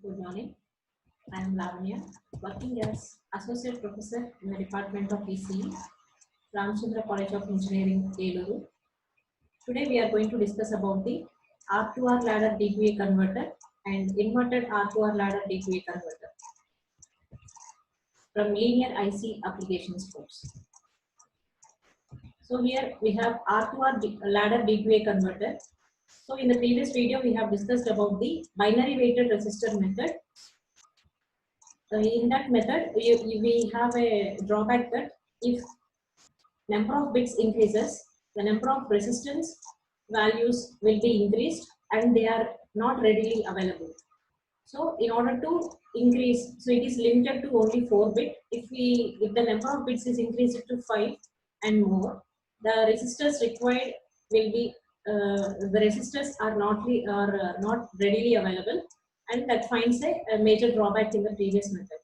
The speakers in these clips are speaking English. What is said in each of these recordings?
Good morning. I am Lavanya, working as Associate Professor in the Department of ECE, Ramchandra College of Engineering, Eluru. Today we are going to discuss about the R2R ladder DQA converter and inverted R2R ladder DQA converter from linear IC applications course. So here we have R2R ladder DQA converter. So in the previous video we have discussed about the binary weighted resistor method. In that method, we have a drawback that if number of bits increases, the number of resistance values will be increased and they are not readily available. So in order to increase, so it is limited to only 4 bit. If the number of bits is increased to 5 and more, the resistors required will be the resistors are not readily available, and that finds a major drawback in the previous method.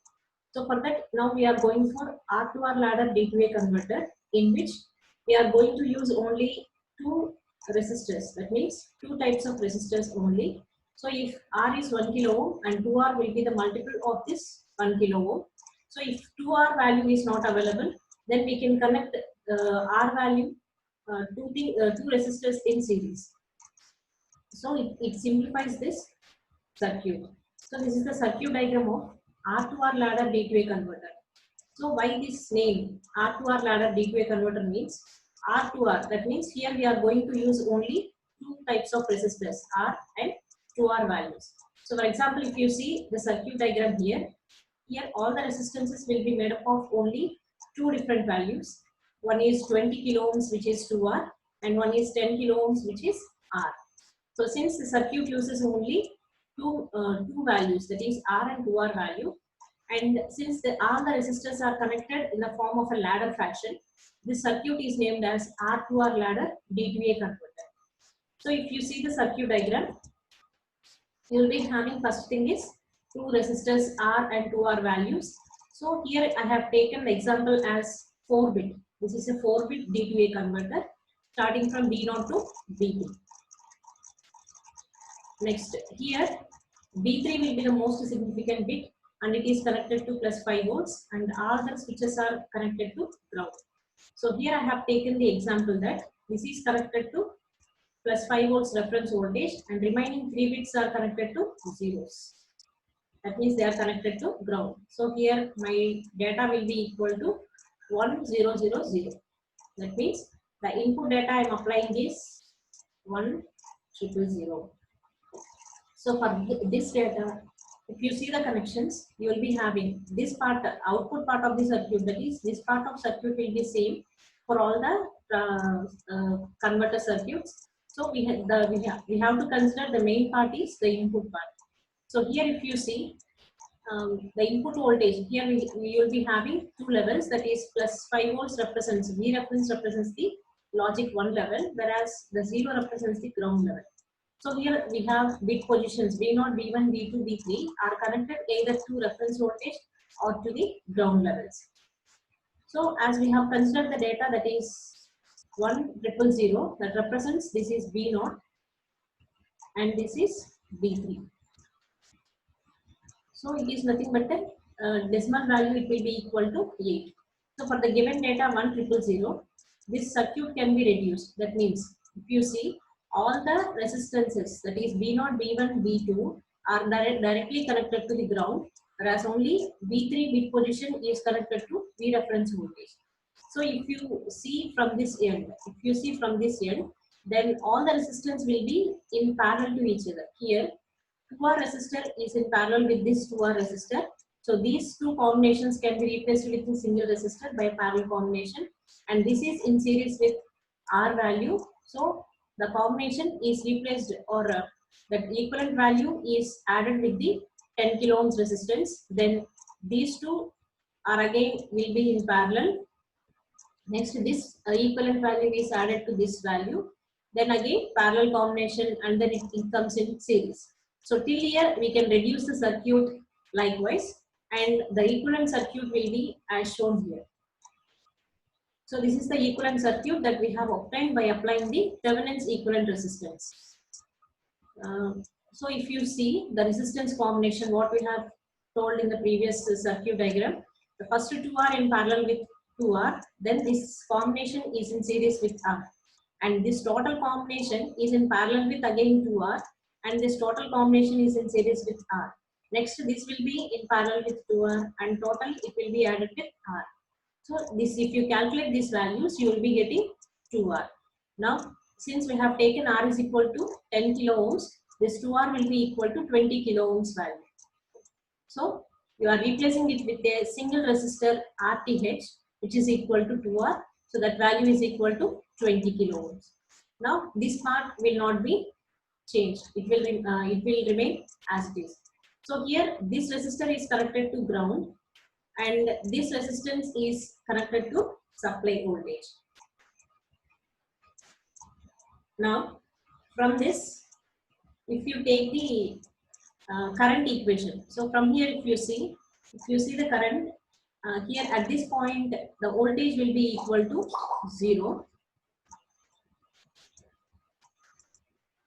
So for that, now we are going for R2R ladder D2A converter, in which we are going to use only two resistors. That means two types of resistors only. So if R is 1 kilo ohm and 2R will be the multiple of this 1 kilo ohm. So if 2R value is not available, then we can connect R value two resistors in series. So it simplifies this circuit. So this is the circuit diagram of R2R ladder D2A converter. So why this name R2R ladder D2A converter means R2R, that means here we are going to use only two types of resistors, R and 2R values. So for example, if you see the circuit diagram here all the resistances will be made up of only two different values. One is 20 kilo ohms, which is 2R, and one is 10 kilo ohms, which is R. So since the circuit uses only two values, that is R and 2R value, and since all the resistors are connected in the form of a ladder fashion, this circuit is named as R2R ladder D2A converter. So if you see the circuit diagram, you will be having first thing is two resistors R and 2R values. So here I have taken the example as 4 bit. This is a 4 bit D2A converter starting from D0 to D2. Next, here B3 will be the most significant bit and it is connected to plus 5 volts and all the switches are connected to ground. So here I have taken the example that this is connected to plus 5 volts reference voltage and remaining 3 bits are connected to zeros. That means they are connected to ground. So here my data will be equal to 1000. That means the input data I am applying is 1000. So for this data, if you see the connections, you will be having this part, output part of the circuit, that is this part of circuit will be same for all the converter circuits. So we have to consider the main part is the input part. So here if you see the input voltage, here we will be having two levels, that is plus 5 volts represents, V reference represents the logic 1 level, whereas the 0 represents the ground level. So here we have bit positions V0, V1, V2, V3 are connected either to reference voltage or to the ground levels. So as we have considered the data, that is 1000, that represents this is V0 and this is V3. So it is nothing but a decimal value, it will be equal to 8. So for the given data 1000, this circuit can be reduced. That means if you see all the resistances, that is V0, V1, V2 are directly connected to the ground, whereas only V3 bit position is connected to V reference voltage. So if you see from this end, then all the resistance will be in parallel to each other. Here 2R resistor is in parallel with this 2R resistor. So these two combinations can be replaced with a single resistor by parallel combination, and this is in series with R value. So the combination is replaced, or that equivalent value is added with the 10 kilo ohms resistance. Then these two are again will be in parallel. Next, this equivalent value is added to this value. Then again parallel combination, and then it comes in series. So till here we can reduce the circuit likewise, and the equivalent circuit will be as shown here. So this is the equivalent circuit that we have obtained by applying the Thevenin's equivalent resistance. So if you see the resistance combination, what we have told in the previous circuit diagram, the first two are in parallel with 2R, then this combination is in series with R. And this total combination is in parallel with again 2R, and this total combination is in series with R. Next, this will be in parallel with 2R, and total it will be added with R. So this, if you calculate these values, you will be getting 2R. Now, since we have taken R is equal to 10 kilo ohms, this 2R will be equal to 20 kilo ohms value. So you are replacing it with a single resistor RTH, which is equal to 2R. So that value is equal to 20 kilo ohms. Now this part will not be changed. It will remain as it is. So here this resistor is connected to ground, and this resistance is connected to supply voltage. Now from this, if you take the current equation, so from here if you see the current, here at this point the voltage will be equal to 0.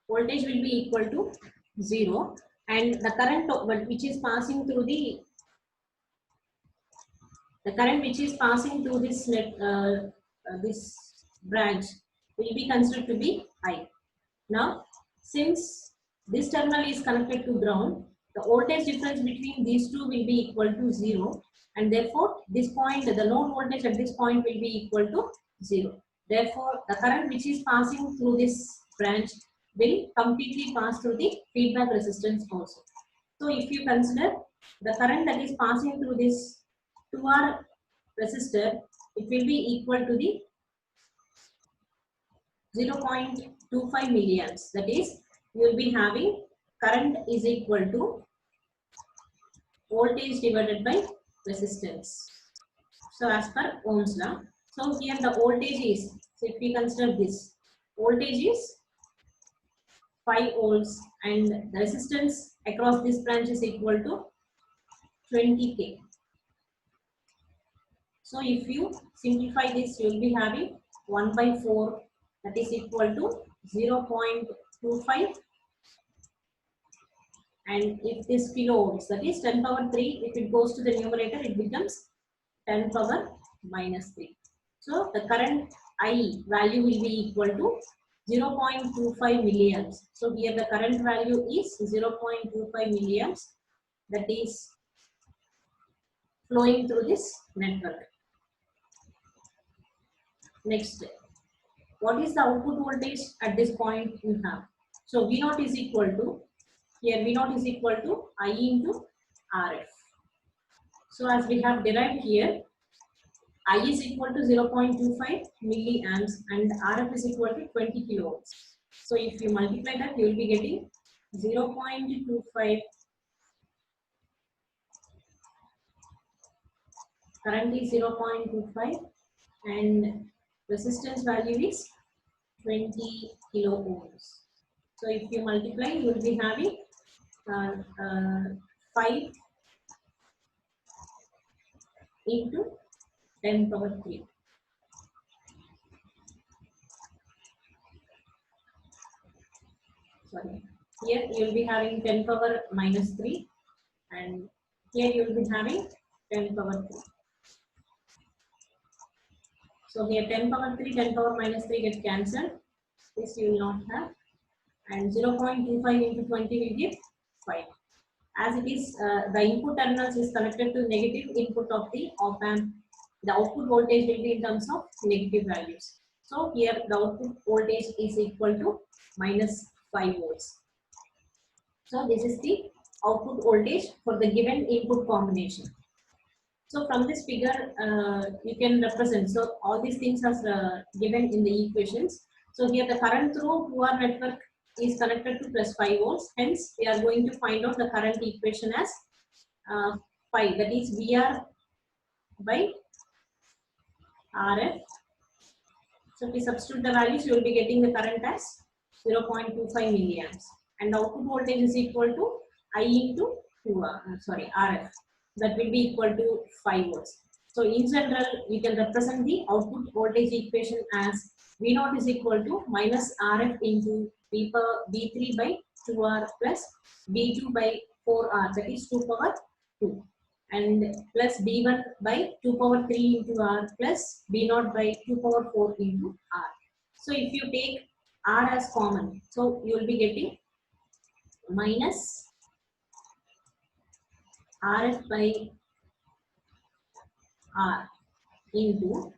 Voltage will be equal to 0, and the current which is passing through the current which is passing through this this branch will be considered to be I. Now, since this terminal is connected to ground, the voltage difference between these two will be equal to 0, and therefore this point, the node voltage at this point will be equal to 0. Therefore, the current which is passing through this branch will completely pass through the feedback resistance also. So if you consider the current that is passing through this 2R resistor, it will be equal to the 0.25 milliamps. That is, you will be having current is equal to voltage divided by resistance. So as per Ohm's law. So here the voltage is, so if we consider this, voltage is 5 volts, and the resistance across this branch is equal to 20K. So if you simplify this, you will be having 1 by 4, that is equal to 0.25, and if this kilo ohms, that is 10 power 3, if it goes to the numerator, it becomes 10 power minus 3. So the current I value will be equal to 0.25 milliamps. So here the current value is 0.25 milliamps, that is flowing through this network. Next, what is the output voltage at this point you have? So V0 is equal to, here V0 is equal to I into RF. So as we have derived here, I is equal to 0.25 milliamps and RF is equal to 20 kilo ohms. So if you multiply that, you will be getting 0.25, current is 0.25, and resistance value is 20 kilo ohms. So if you multiply, you will be having 5 into 10 power 3. Sorry, here you will be having 10 power minus 3, and here you will be having 10 power 3. So here 10 power 3, 10 power minus 3 get cancelled. This you will not have. And 0.25 into 20 will give 5. As it is, the input terminals is connected to negative input of the op amp, the output voltage will be in terms of negative values. So here the output voltage is equal to minus 5 volts. So this is the output voltage for the given input combination. So from this figure, you can represent, so all these things are given in the equations. So here the current through 2R network is connected to plus 5 volts. Hence, we are going to find out the current equation as 5, that is VR by RF. So if we substitute the values, you will be getting the current as 0.25 milliamps. And the output voltage is equal to I into RF. That will be equal to 5 volts. So in general, we can represent the output voltage equation as V0 is equal to minus RF into V3 by 2R plus B2 by 4R, that is 2 power 2, and plus B1 by 2 power 3 into R plus B0 by 2 power 4 into R. So if you take R as common, so you will be getting minus RF by R into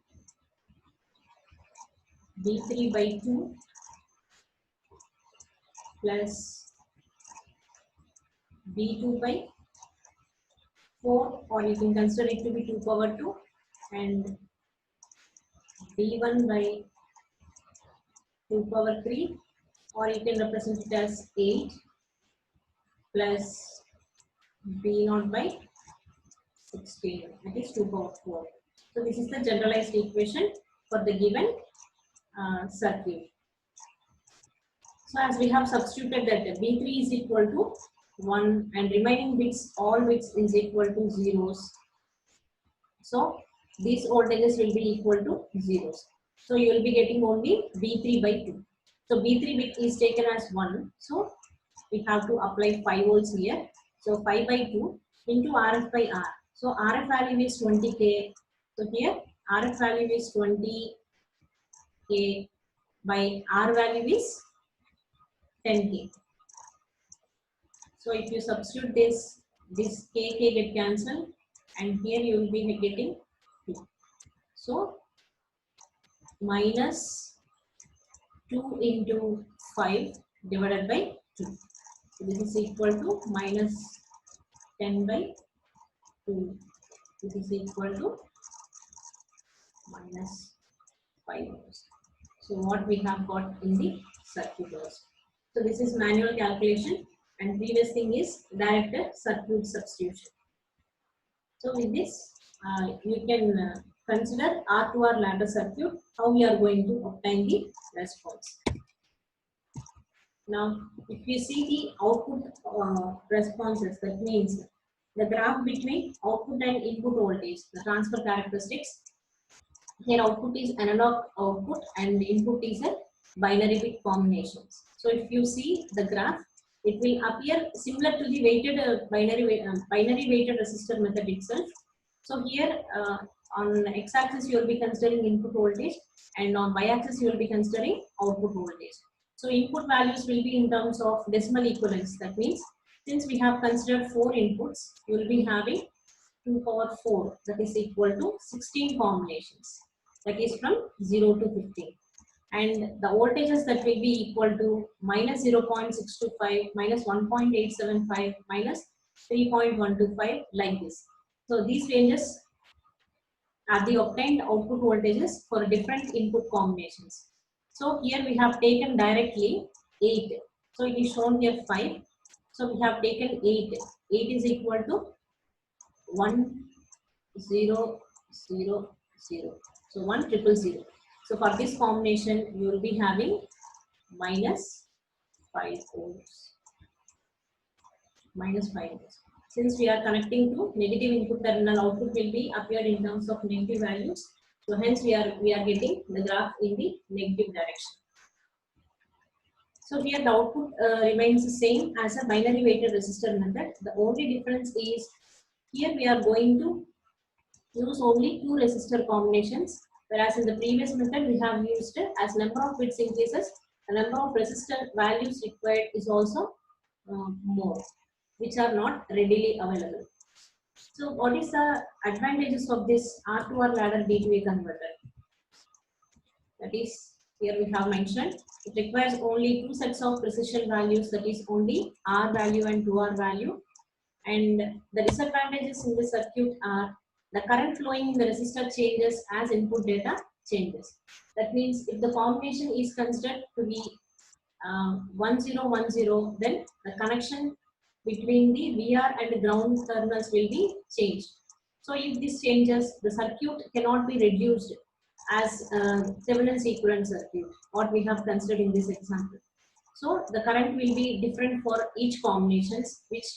B3 by 2 plus B2 by 4, or you can consider it to be 2 power 2, and B1 by 2 power 3, or you can represent it as 8 plus B0 by 16, that is 2 power 4. So this is the generalized equation for the given circuit. So as we have substituted that B3 is equal to 1 and remaining bits, all bits is equal to zeros. So these voltages will be equal to zeros. So you will be getting only B3 by 2. So B3 bit is taken as 1. So we have to apply 5 volts here. So 5 by 2 into RF by R. So RF value is 20K. So here RF value is 20K by R value is 10K. So if you substitute this KK get cancelled, and here you will be getting 2. So minus 2 into 5 divided by 2. So this is equal to minus 10 by 2. This is equal to minus 5 volts. So what we have got in the circuit was. So this is manual calculation, and previous thing is direct circuit substitution. So with this, you can consider R2R ladder circuit, how we are going to obtain the response. Now, if you see the output responses, that means the graph between output and input voltage, the transfer characteristics. Here output is analog output and input is a binary bit combinations. So if you see the graph, it will appear similar to the weighted binary weighted resistor method itself. So here on x-axis you will be considering input voltage, and on y-axis you will be considering output voltage. So input values will be in terms of decimal equivalence. That means since we have considered 4 inputs, you will be having 2 power 4, that is equal to 16 combinations. That is from 0 to 15. And the voltages that will be equal to minus 0.625, minus 1.875, minus 3.125, like this. So these ranges are the obtained output voltages for different input combinations. So here we have taken directly 8. So it is shown here 5. So we have taken 8. 8 is equal to 1, 0, 0, 0. So 1, 0, 0. So for this combination, you will be having minus 5 volts. Minus 5 volts. Since we are connecting to negative input terminal, output will be appeared in terms of negative values. So hence we are getting the graph in the negative direction. So here the output remains the same as a binary weighted resistor method. The only difference is here we are going to use only 2 resistor combinations, whereas in the previous method we have used as number of bits increases, the number of resistor values required is also more, which are not readily available. So what is the advantages of this R2R ladder D2A converter? That is, here we have mentioned, it requires only 2 sets of precision values, that is only R value and 2R value. And the disadvantages in this circuit are the current flowing in the resistor changes as input data changes. That means if the combination is considered to be 1010, then the connection between the VR and ground terminals will be changed. So if this changes, the circuit cannot be reduced as Thevenin's equivalent circuit, what we have considered in this example. So the current will be different for each combinations, which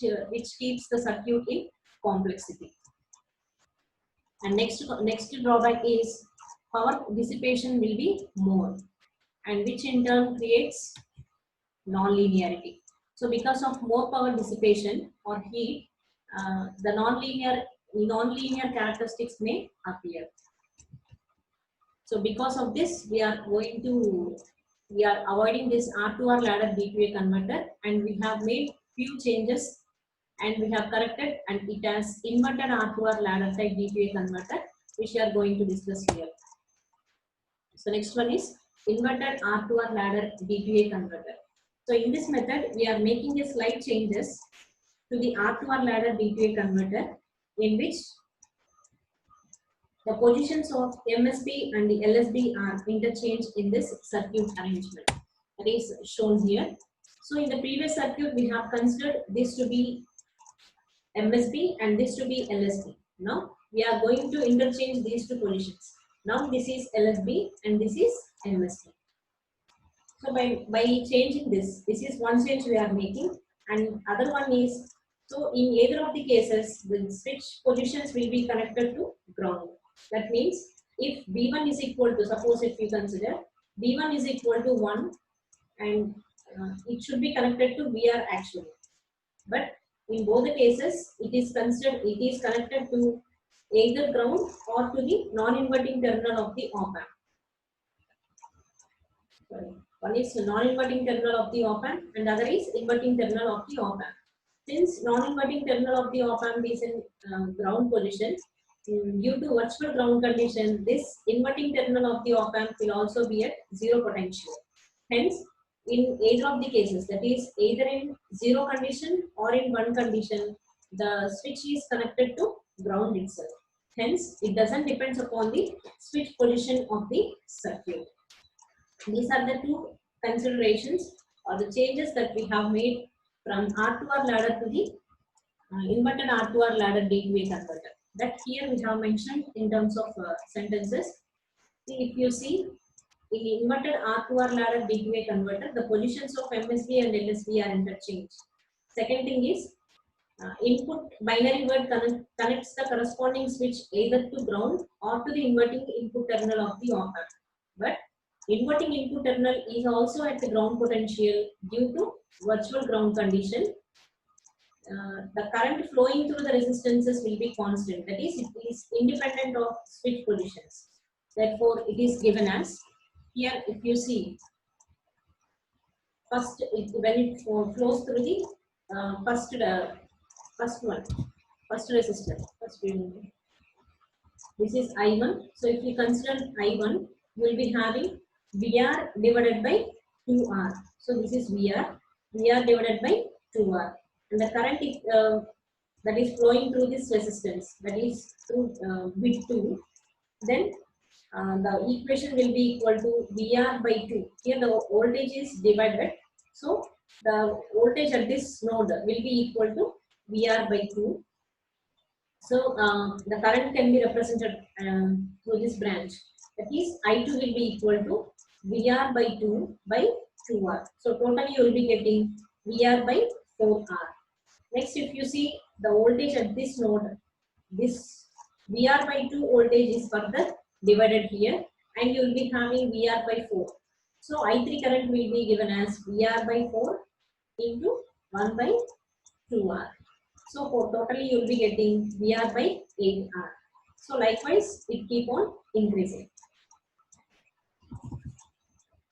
keeps the circuit in complexity. And next drawback is power dissipation will be more, and which in turn creates non-linearity. So because of more power dissipation or heat, the non-linear characteristics may appear. So because of this, we are avoiding this R2R ladder D2A converter, and we have made few changes and we have corrected, and it has inverted R2R ladder type D2A converter, which we are going to discuss here. So next one is inverted R2R ladder D2A converter. So in this method, we are making a slight changes to the R2R ladder D2A converter, in which the positions of MSB and the LSB are interchanged in this circuit arrangement. That is shown here. So in the previous circuit, we have considered this to be MSB and this to be LSB. Now we are going to interchange these two positions. Now this is LSB and this is MSB. So by changing this is one change we are making, and other one is, so in either of the cases, the switch positions will be connected to ground. That means if B1 is equal to, suppose if you consider B1 is equal to 1, and it should be connected to VR actually. But in both the cases, it is connected to either ground or to the non-inverting terminal of the op-amp. Sorry. One is non-inverting terminal of the op-amp and other is inverting terminal of the op-amp. Since non-inverting terminal of the op-amp is in ground position, due to virtual ground condition, this inverting terminal of the op-amp will also be at zero potential. Hence, in either of the cases, that is either in zero condition or in one condition, the switch is connected to ground itself. Hence, it doesn't depend upon the switch position of the circuit. These are the two considerations or the changes that we have made from R2R ladder to the inverted R2R ladder D2A converter. That here we have mentioned in terms of sentences. See, if you see in inverted R2R ladder D2A converter, the positions of MSB and LSB are interchanged. Second thing is input binary word connects the corresponding switch either to ground or to the inverting input terminal of the op-amp. But inverting input terminal is also at the ground potential due to virtual ground condition. The current flowing through the resistances will be constant. That is, it is independent of switch positions. Therefore, it is given as here. If you see, first when it flows through the first resistor. This is I1. So if you consider I1, you will be having VR divided by 2R. So this is VR divided by 2R. And the current that is flowing through this resistance, that is through bit 2, then the equation will be equal to VR by 2. Here the voltage is divided. So the voltage at this node will be equal to VR by 2. So the current can be represented through this branch. That is I2 will be equal to VR by 2 by 2R. So totally you will be getting VR by 4R. Next, if you see the voltage at this node, this VR by 2 voltage is further divided here, and you will be having VR by 4. So I3 current will be given as VR by 4 into 1 by 2R. So for totally you will be getting VR by 8R. So likewise, it keep on increasing.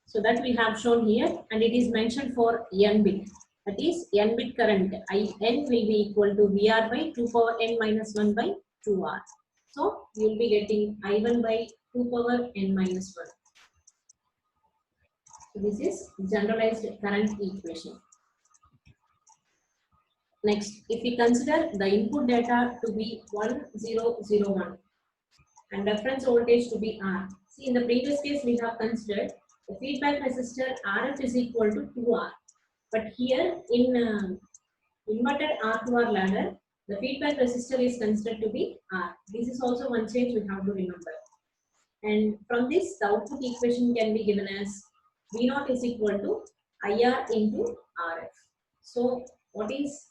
So that we have shown here, and it is mentioned for n bit. That is n bit current IN will be equal to VR by 2 power n minus 1 by 2R. So you will be getting I1 by 2 power n minus 1. So this is generalized current equation. Next, if we consider the input data to be 1001 and reference voltage to be R. See, in the previous case we have considered the feedback resistor RF is equal to 2R. But here in inverted R2R ladder, the feedback resistor is considered to be R. This is also one change we have to remember. And from this, the output equation can be given as V0 is equal to IR into RF. So what is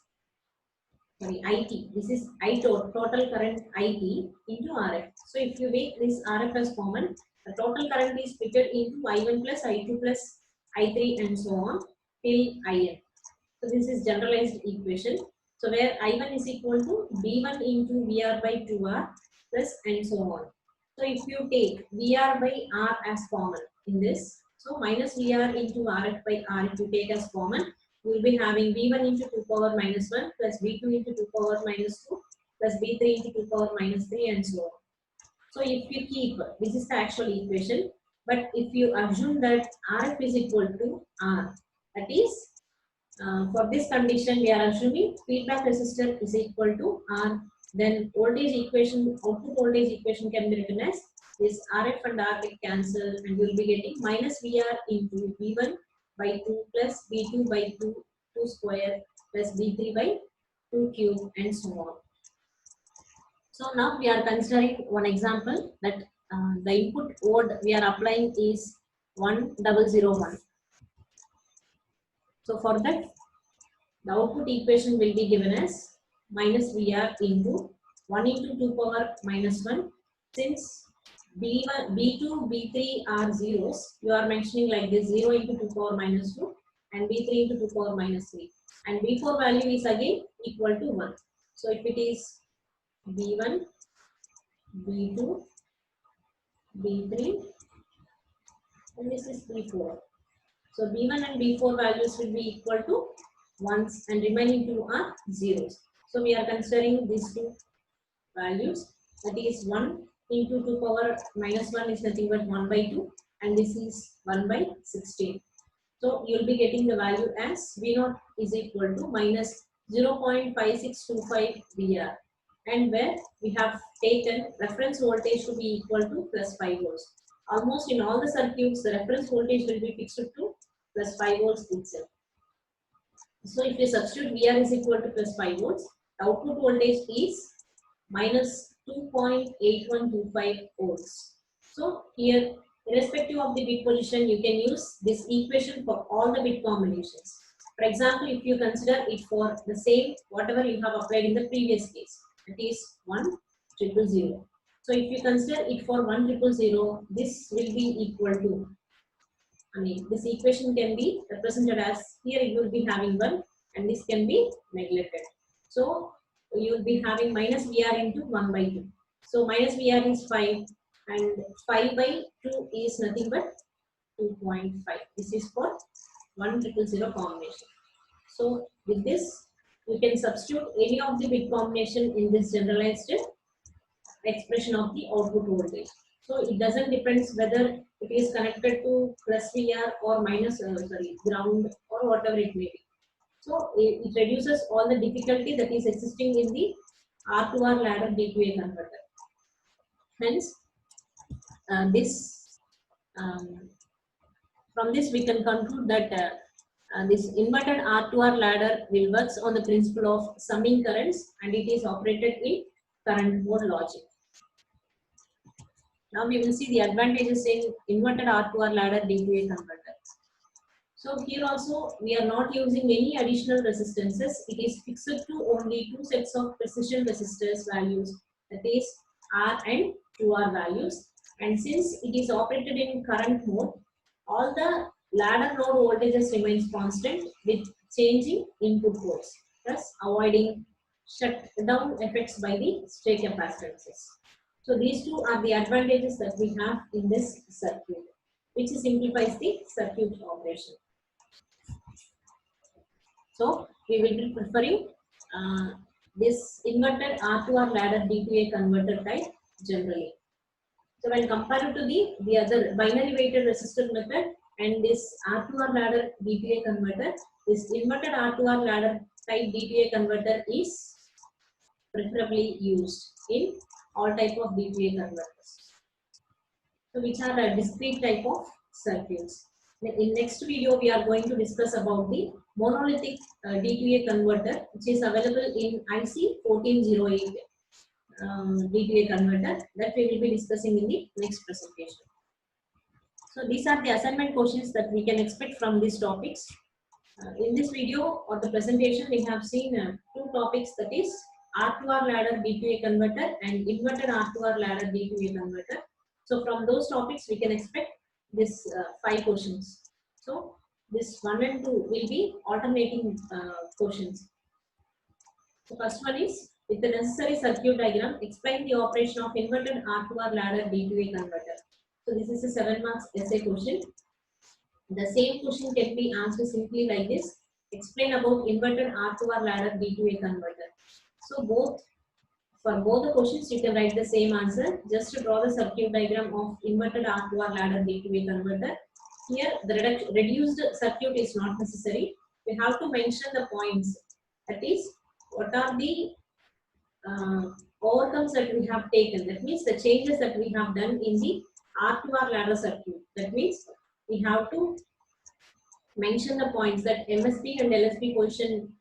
IT? This is total current IT into RF. So if you make this RF as common, the total current is split into I1 plus I2 plus I3 and so on till IN. So this is generalized equation. So where I1 is equal to B1 into VR by 2R plus and so on. So if you take VR by R as common in this, so minus VR into RF by R if you take as common, you will be having B1 into 2 power minus 1 plus B2 into 2 power minus 2 plus B3 into 2 power minus 3 and so on. So if you keep, this is the actual equation, but if you assume that RF is equal to R, that is, for this condition, we are assuming feedback resistor is equal to R. Then voltage equation, output voltage equation can be written as this RF and R get cancel, and you will be getting minus VR into V1 by 2 plus V2 by 2 square plus V3 by 2 cube and so on. So now we are considering one example that the input load we are applying is 1001. So for that, the output equation will be given as minus VR into 1 into 2 power minus 1. Since B1, B2, B3 are zeros, you are mentioning like this 0 into 2 power minus 2 and B3 into 2 power minus 3. And B4 value is again equal to 1. So if it is B1, B2, B3, and this is B4. So B1 and B4 values will be equal to 1s and remaining 2 are zeros. So we are considering these two values, that is 1 into 2 power minus 1 is nothing but 1 by 2 and this is 1 by 16. So you will be getting the value as V0 is equal to minus 0.5625 VR, and where we have taken reference voltage to be equal to plus 5 volts. Almost in all the circuits, the reference voltage will be fixed to plus 5 volts itself. So if we substitute VR is equal to plus 5 volts, the output voltage is minus 2.8125 volts. So here, irrespective of the bit position, you can use this equation for all the bit combinations. For example, if you consider it for the same whatever you have applied in the previous case, that is 1,000. So if you consider it for 1,000, this will be equal to, this equation can be represented as, here you will be having 1 and this can be neglected. So you will be having minus VR into 1 by 2. So minus VR is 5 and 5 by 2 is nothing but 2.5. This is for 1,000 combination. So with this, you can substitute any of the bit combination in this generalized expression of the output voltage. So it doesn't depend whether it is connected to plus VR or minus, ground or whatever it may be. So it reduces all the difficulty that is existing in the R2R ladder D2A converter. Hence, from this we can conclude that this inverted R2R ladder will works on the principle of summing currents and it is operated in current mode logic. Now we will see the advantages in inverted R2R ladder D2A converter. So here also we are not using any additional resistances. It is fixed to only two sets of precision resistors values, that is R and 2R values. And since it is operated in current mode, all the ladder node voltages remains constant with changing input ports, thus avoiding shutdown effects by the stray capacitances. So these two are the advantages that we have in this circuit, which simplifies the circuit operation. So we will be preferring this inverted R2R ladder D2A converter type generally. So when compared to the other binary weighted resistor method and this R2R ladder D2A converter, this inverted R2R ladder type D2A converter is preferably used in all type of D2A converters. So which are a discrete type of circuits. In next video, we are going to discuss about the monolithic D2A converter, which is available in IC 1408 D2A converter, that we will be discussing in the next presentation. So these are the assignment questions that we can expect from these topics. In this video or the presentation, we have seen two topics, that is R2R ladder D2A converter and inverted R2R ladder D2A converter. So from those topics, we can expect this 5 questions. So this 1 and 2 will be alternating portions. The first one is, with the necessary circuit diagram, explain the operation of inverted R2R ladder D2A converter. So this is a 7 marks essay question. The same question can be answered simply like this. Explain about inverted R2R ladder D2A converter. So for both the questions you can write the same answer. Just to draw the circuit diagram of inverted R2R ladder D2A converter. Here the reduced circuit is not necessary. We have to mention the points. That is, what are the overcomes that we have taken. That means the changes that we have done in the R2R ladder circuit. That means we have to mention the points that MSB and LSB position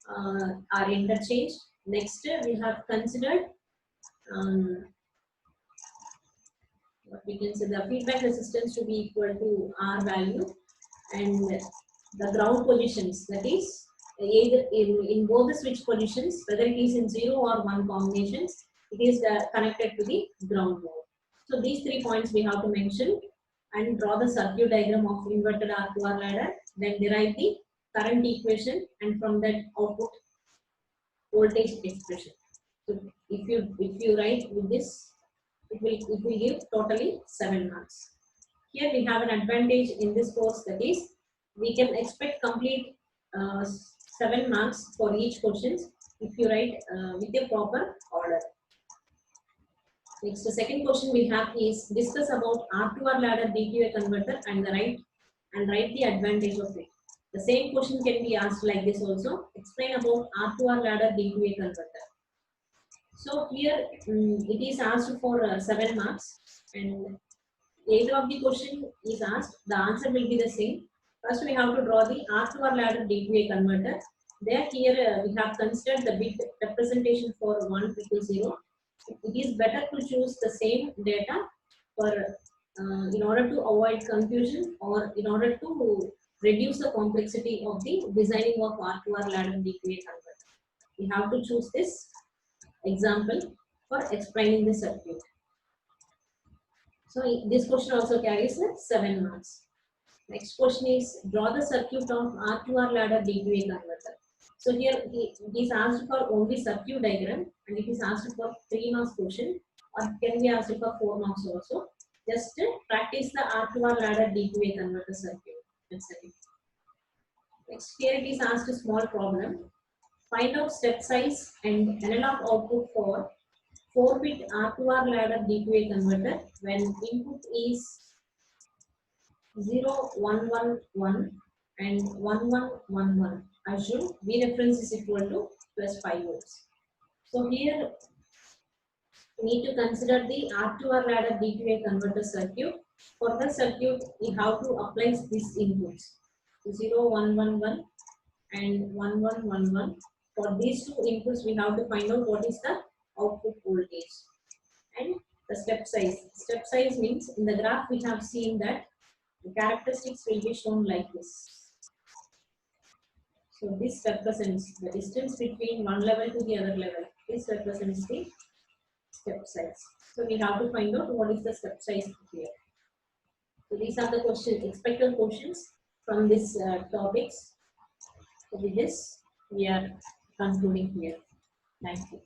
are interchanged. Next, we have considered what we can say, the feedback resistance to be equal to R value, and the ground positions, that is either in both the switch positions, whether it is in 0 or 1 combinations, it is connected to the ground node. So these 3 points we have to mention and draw the circuit diagram of inverted R2R ladder, then derive the current equation, and from that output voltage expression. So if you write with this, it will give totally 7 marks. Here we have an advantage in this course, that is we can expect complete 7 marks for each questions if you write with a proper order. Next, the second question we have is, discuss about R2R ladder D2A converter and write the advantage of it. The same question can be asked like this also. Explain about R2R ladder D2A converter. So here it is asked for 7 marks, and either of the question is asked, the answer will be the same. First we have to draw the R2R ladder D2A converter. There here we have considered the bit representation for 1 to 0. It is better to choose the same data for in order to avoid confusion, or in order to reduce the complexity of the designing of R2R ladder D2A converter. We have to choose this example for explaining the circuit. So this question also carries 7 marks. Next question is, draw the circuit of R2R ladder D2A converter. So here it is asked for only circuit diagram, and it is asked for 3 marks question, or can be asked for 4 marks also. Just practice the R2R ladder D2A converter circuit. That's it. Next, here it is asked a small problem. Find out step size and analog output for 4-bit R2R ladder D2A converter when input is 0, 1, 1, 1 and 1, 1, 1, 1. Assume V reference is equal to plus 5 volts. So here we need to consider the R2R ladder D2A converter circuit. For the circuit, we have to apply these inputs 0, 1, 1, 1 and 1, 1, 1, 1. For these 2 inputs, we have to find out what is the output voltage and the step size. Step size means in the graph we have seen that the characteristics will be shown like this. So this represents the distance between one level to the other level. This represents the step size. So we have to find out what is the step size here. So these are the expected questions from this topics. So with this, we are concluding here. Thank you.